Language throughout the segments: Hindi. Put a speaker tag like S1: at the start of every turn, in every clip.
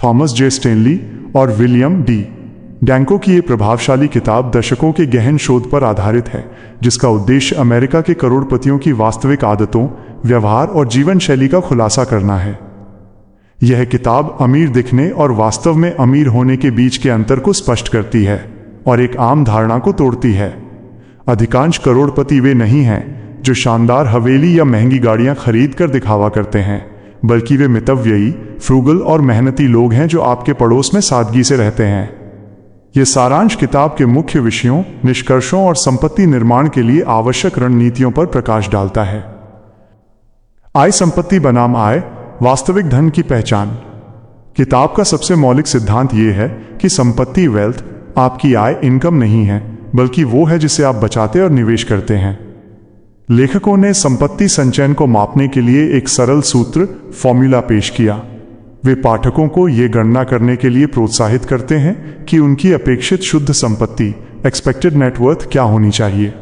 S1: थॉमस जे स्टेनली और विलियम डी डैंको की ये प्रभावशाली किताब दशकों के गहन शोध पर आधारित है, जिसका उद्देश्य अमेरिका के करोड़पतियों की वास्तविक आदतों, व्यवहार और जीवन शैली का खुलासा करना है। यह किताब अमीर दिखने और वास्तव में अमीर होने के बीच के अंतर को स्पष्ट करती है और एक आम धारणा को तोड़ती है। अधिकांश करोड़पति वे नहीं हैं जो शानदार हवेली या महंगी गाड़ियां खरीद कर दिखावा करते हैं, बल्कि वे मितव्ययी, फ्रूगल और मेहनती लोग हैं जो आपके पड़ोस में सादगी से रहते हैं। यह सारांश किताब के मुख्य विषयों, निष्कर्षों और संपत्ति निर्माण के लिए आवश्यक रणनीतियों पर प्रकाश डालता है। आय संपत्ति बनाम आय, वास्तविक धन की पहचान। किताब का सबसे मौलिक सिद्धांत यह है कि संपत्ति वेल्थ आपकी आय इनकम नहीं है, बल्कि वो है जिसे आप बचाते और निवेश करते हैं। लेखकों ने संपत्ति संचयन को मापने के लिए एक सरल सूत्र फॉर्मूला पेश किया। वे पाठकों को यह गणना करने के लिए प्रोत्साहित करते हैं कि उनकी अपेक्षित शुद्ध संपत्ति एक्सपेक्टेड नेटवर्थ क्या होनी चाहिए।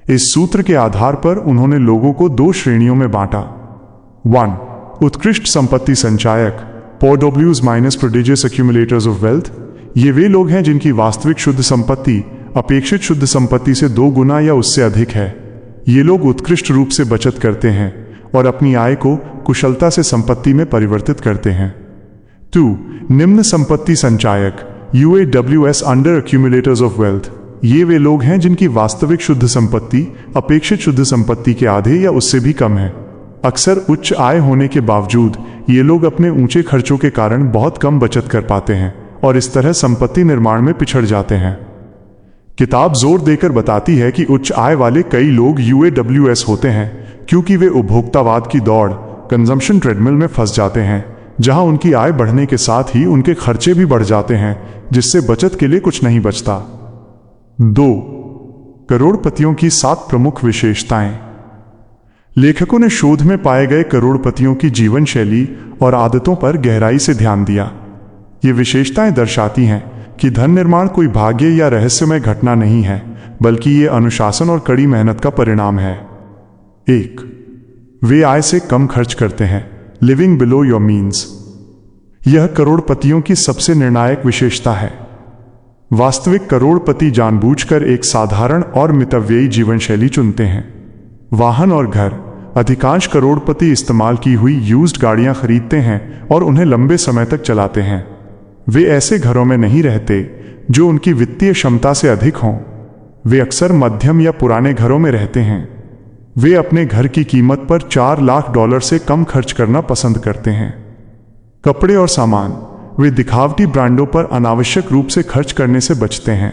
S1: इस सूत्र के आधार पर उन्होंने लोगों को 2 श्रेणियों में बांटा। 1. उत्कृष्ट संपत्ति संचायक, POWs minus prodigious एक्यूमुलेटर्स of wealth. ये वे लोग हैं जिनकी वास्तविक शुद्ध संपत्ति अपेक्षित शुद्ध संपत्ति से 2 गुना या उससे अधिक है। ये लोग उत्कृष्ट रूप से बचत करते हैं और अपनी आय को कुशलता से संपत्ति में परिवर्तित करते हैं। 2. निम्न संपत्ति संचायक, UAWS अंडर एक्यूमुलेटर्स ऑफ वेल्थ। ये वे लोग हैं जिनकी वास्तविक शुद्ध संपत्ति अपेक्षित शुद्ध संपत्ति के आधे या उससे भी कम है। अक्सर उच्च आय होने के बावजूद ये लोग अपने ऊंचे खर्चों के कारण बहुत कम बचत कर पाते हैं और इस तरह संपत्ति निर्माण में पिछड़ जाते हैं। किताब जोर देकर बताती है कि उच्च आय वाले कई लोग UAWS होते हैं क्योंकि वे उपभोक्तावाद की दौड़, कंजम्पशन ट्रेडमिल में फंस जाते हैं, जहां उनकी आय बढ़ने के साथ ही उनके खर्चे भी बढ़ जाते हैं, जिससे बचत के लिए कुछ नहीं बचता। 2. करोड़पतियों की 7 प्रमुख विशेषताएं। लेखकों ने शोध में पाए गए करोड़पतियों की जीवन शैली और आदतों पर गहराई से ध्यान दिया। ये विशेषताएं दर्शाती हैं कि धन निर्माण कोई भाग्य या रहस्यमय घटना नहीं है, बल्कि ये अनुशासन और कड़ी मेहनत का परिणाम है। 1. वे आय से कम खर्च करते हैं, लिविंग बिलो योर मीन्स। यह करोड़पतियों की सबसे निर्णायक विशेषता है। वास्तविक करोड़पति जानबूझकर एक साधारण और मितव्ययी जीवन शैली चुनते हैं। वाहन और घर। अधिकांश करोड़पति इस्तेमाल की हुई यूज्ड गाड़ियां खरीदते हैं और उन्हें लंबे समय तक चलाते हैं। वे ऐसे घरों में नहीं रहते जो उनकी वित्तीय क्षमता से अधिक हों। वे अक्सर मध्यम या पुराने घरों में रहते हैं। वे अपने घर की कीमत पर $4 लाख से कम खर्च करना पसंद करते हैं। कपड़े और सामान। वे दिखावटी ब्रांडों पर अनावश्यक रूप से खर्च करने से बचते हैं।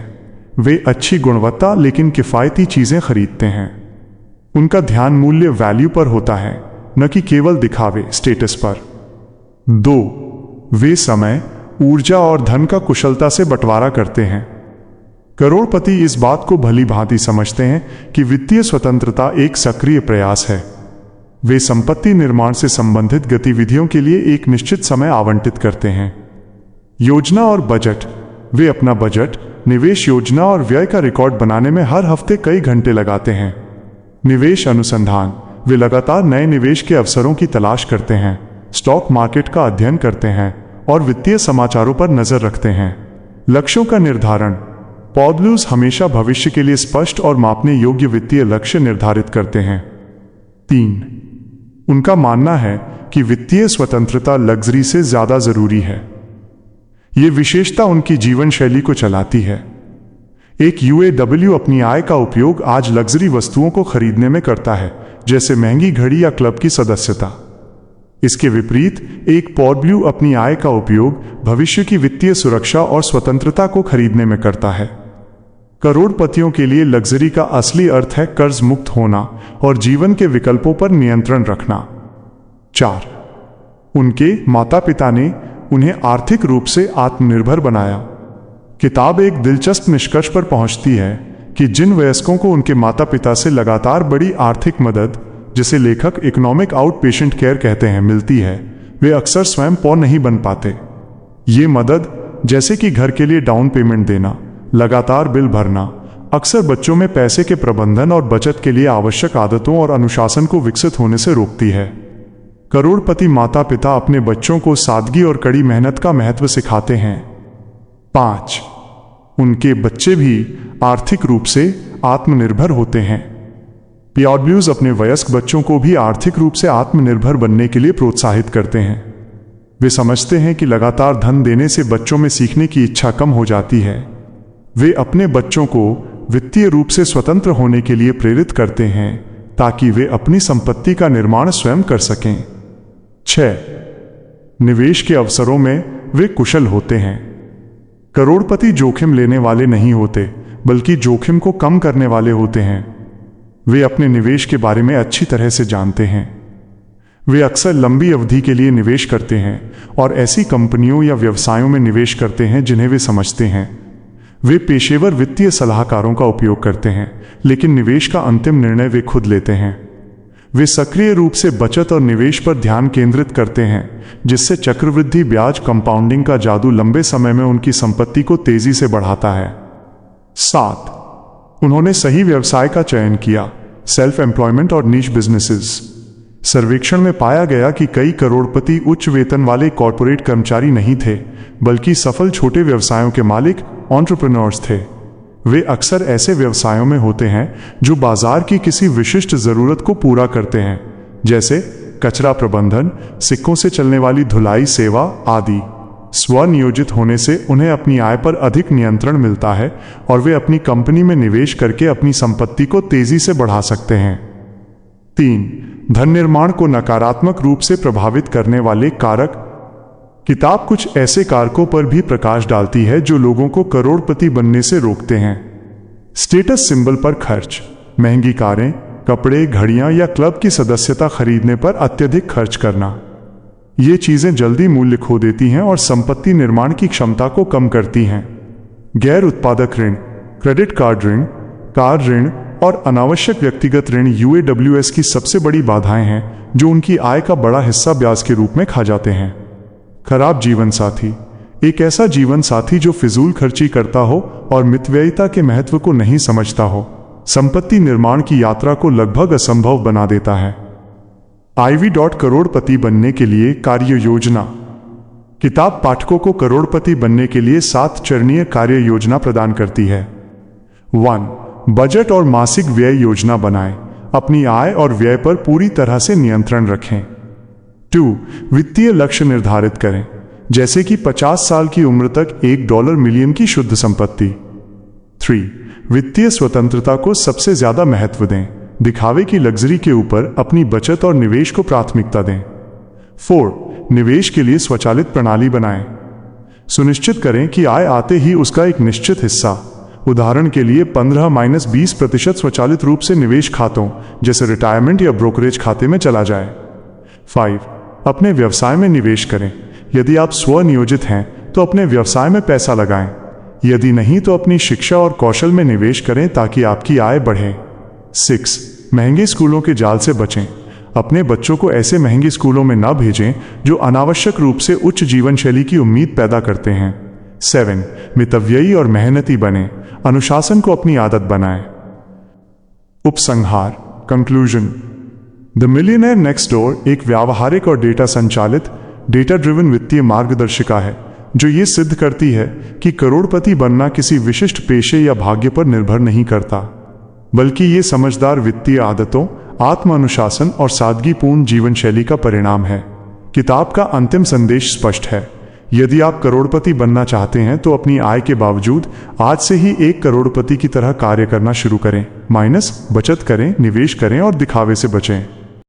S1: वे अच्छी गुणवत्ता लेकिन किफ़ायती चीज़ें खरीदते हैं। उनका ध्यान मूल्य वैल्यू पर होता है, न कि केवल दिखावे स्टेटस पर। 2. वे समय, ऊर्जा और धन का कुशलता से बंटवारा करते हैं। करोड़पति इस बात को भली भांति समझते हैं कि वित्तीय स्वतंत्रता एक सक्रिय प्रयास है। वे संपत्ति निर्माण से संबंधित गतिविधियों के लिए एक निश्चित समय आवंटित करते हैं। योजना और बजट। वे अपना बजट, निवेश योजना और व्यय का रिकॉर्ड बनाने में हर हफ्ते कई घंटे लगाते हैं। निवेश अनुसंधान। वे लगातार नए निवेश के अवसरों की तलाश करते हैं, स्टॉक मार्केट का अध्ययन करते हैं और वित्तीय समाचारों पर नजर रखते हैं। लक्ष्यों का निर्धारण। POWs हमेशा भविष्य के लिए स्पष्ट और मापने योग्य वित्तीय लक्ष्य निर्धारित करते हैं। 3. उनका मानना है कि वित्तीय स्वतंत्रता लग्जरी से ज्यादा जरूरी है। ये विशेषता उनकी जीवन शैली को चलाती है। एक UAW अपनी आय का उपयोग आज लग्जरी वस्तुओं को खरीदने में करता है, जैसे महंगी घड़ी या क्लब की सदस्यता। इसके विपरीत एक POW अपनी आय का उपयोग भविष्य की वित्तीय सुरक्षा और स्वतंत्रता को खरीदने में करता है। करोड़पतियों के लिए लग्जरी का असली अर्थ है कर्ज मुक्त होना और जीवन के विकल्पों पर नियंत्रण रखना। 4. उनके माता पिता ने उन्हें आर्थिक रूप से आत्मनिर्भर बनाया। किताब एक दिलचस्प निष्कर्ष पर पहुंचती है कि जिन वयस्कों को उनके माता पिता से लगातार बड़ी आर्थिक मदद, जिसे लेखक इकोनॉमिक आउट पेशेंट केयर कहते हैं, मिलती है, वे अक्सर स्वयं पौ नहीं बन पाते। ये मदद, जैसे कि घर के लिए डाउन पेमेंट देना, लगातार बिल भरना, अक्सर बच्चों में पैसे के प्रबंधन और बचत के लिए आवश्यक आदतों और अनुशासन को विकसित होने से रोकती है। करोड़पति माता पिता अपने बच्चों को सादगी और कड़ी मेहनत का महत्व सिखाते हैं। 5. उनके बच्चे भी आर्थिक रूप से आत्मनिर्भर होते हैं। प्योर ब्लूज अपने वयस्क बच्चों को भी आर्थिक रूप से आत्मनिर्भर बनने के लिए प्रोत्साहित करते हैं। वे समझते हैं कि लगातार धन देने से बच्चों में सीखने की इच्छा कम हो जाती है। वे अपने बच्चों को वित्तीय रूप से स्वतंत्र होने के लिए प्रेरित करते हैं ताकि वे अपनी संपत्ति का निर्माण स्वयं कर सकें। 6. निवेश के अवसरों में वे कुशल होते हैं। करोड़पति जोखिम लेने वाले नहीं होते, बल्कि जोखिम को कम करने वाले होते हैं। वे अपने निवेश के बारे में अच्छी तरह से जानते हैं। वे अक्सर लंबी अवधि के लिए निवेश करते हैं और ऐसी कंपनियों या व्यवसायों में निवेश करते हैं जिन्हें वे समझते हैं। वे पेशेवर वित्तीय सलाहकारों का उपयोग करते हैं, लेकिन निवेश का अंतिम निर्णय वे खुद लेते हैं। वे सक्रिय रूप से बचत और निवेश पर ध्यान केंद्रित करते हैं, जिससे चक्रवृद्धि ब्याज कंपाउंडिंग का जादू लंबे समय में उनकी संपत्ति को तेजी से बढ़ाता है। 7. उन्होंने सही व्यवसाय का चयन किया, सेल्फ एम्प्लॉयमेंट और नीश बिजनेसेस। सर्वेक्षण में पाया गया कि कई करोड़पति उच्च वेतन वाले कॉर्पोरेट कर्मचारी नहीं थे, बल्कि सफल छोटे व्यवसायों के मालिक एंटरप्रेन्योर्स थे। वे अक्सर ऐसे व्यवसायों में होते हैं जो बाजार की किसी विशिष्ट जरूरत को पूरा करते हैं, जैसे कचरा प्रबंधन, सिक्कों से चलने वाली धुलाई सेवा आदि। स्वनियोजित होने से उन्हें अपनी आय पर अधिक नियंत्रण मिलता है और वे अपनी कंपनी में निवेश करके अपनी संपत्ति को तेजी से बढ़ा सकते हैं। 3. धन निर्माण को नकारात्मक रूप से प्रभावित करने वाले कारक। किताब कुछ ऐसे कारकों पर भी प्रकाश डालती है जो लोगों को करोड़पति बनने से रोकते हैं। स्टेटस सिंबल पर खर्च, महंगी कारें, कपड़े, घड़ियां या क्लब की सदस्यता खरीदने पर अत्यधिक खर्च करना। ये चीजें जल्दी मूल्य खो देती हैं और संपत्ति निर्माण की क्षमता को कम करती हैं। गैर उत्पादक ऋण, क्रेडिट कार्ड ऋण, कार ऋण और अनावश्यक व्यक्तिगत ऋण UAWS की सबसे बड़ी बाधाएं हैं, जो उनकी आय का बड़ा हिस्सा ब्याज के रूप में खा जाते हैं। खराब जीवन साथी, एक ऐसा जीवन साथी जो फिजूल खर्ची करता हो और मितव्ययिता के महत्व को नहीं समझता हो, संपत्ति निर्माण की यात्रा को लगभग असंभव बना देता है। IV. करोड़पति बनने के लिए कार्य योजना। किताब पाठकों को करोड़पति बनने के लिए 7 चरणीय कार्य योजना प्रदान करती है। 1. बजट और मासिक व्यय योजना बनाएं। अपनी आय और व्यय पर पूरी तरह से नियंत्रण रखें। 2. वित्तीय लक्ष्य निर्धारित करें, जैसे कि 50 साल की उम्र तक $1 मिलियन की शुद्ध संपत्ति। 3. वित्तीय स्वतंत्रता को सबसे ज्यादा महत्व दें, दिखावे की लग्जरी के ऊपर अपनी बचत और निवेश को प्राथमिकता दें। 4. निवेश के लिए स्वचालित प्रणाली बनाएं। सुनिश्चित करें कि आय आते ही उसका एक निश्चित हिस्सा, उदाहरण के लिए 15-20% स्वचालित रूप से निवेश खातों जैसे रिटायरमेंट या ब्रोकरेज खाते में चला जाए। 5. अपने व्यवसाय में निवेश करें। यदि आप स्वनियोजित हैं तो अपने व्यवसाय में पैसा लगाएं, यदि नहीं तो अपनी शिक्षा और कौशल में निवेश करें ताकि आपकी आय बढ़े। 6. महंगे स्कूलों के जाल से बचें। अपने बच्चों को ऐसे महंगे स्कूलों में न भेजें जो अनावश्यक रूप से उच्च जीवन शैली की उम्मीद पैदा करते हैं। 7. मितव्ययी और मेहनती बने, अनुशासन को अपनी आदत बनाएं। उपसंहार, conclusion. The millionaire next door एक व्यावहारिक और डेटा संचालित, डेटा ड्रिवन वित्तीय मार्गदर्शिका है जो ये सिद्ध करती है कि करोड़पति बनना किसी विशिष्ट पेशे या भाग्य पर निर्भर नहीं करता, बल्कि ये समझदार वित्तीय आदतों, आत्म अनुशासन और सादगीपूर्ण जीवन शैली का परिणाम है। किताब का अंतिम संदेश स्पष्ट है। यदि आप करोड़पति बनना चाहते हैं तो अपनी आय के बावजूद आज से ही एक करोड़पति की तरह कार्य करना शुरू करें। बचत करें, निवेश करें और दिखावे से बचें।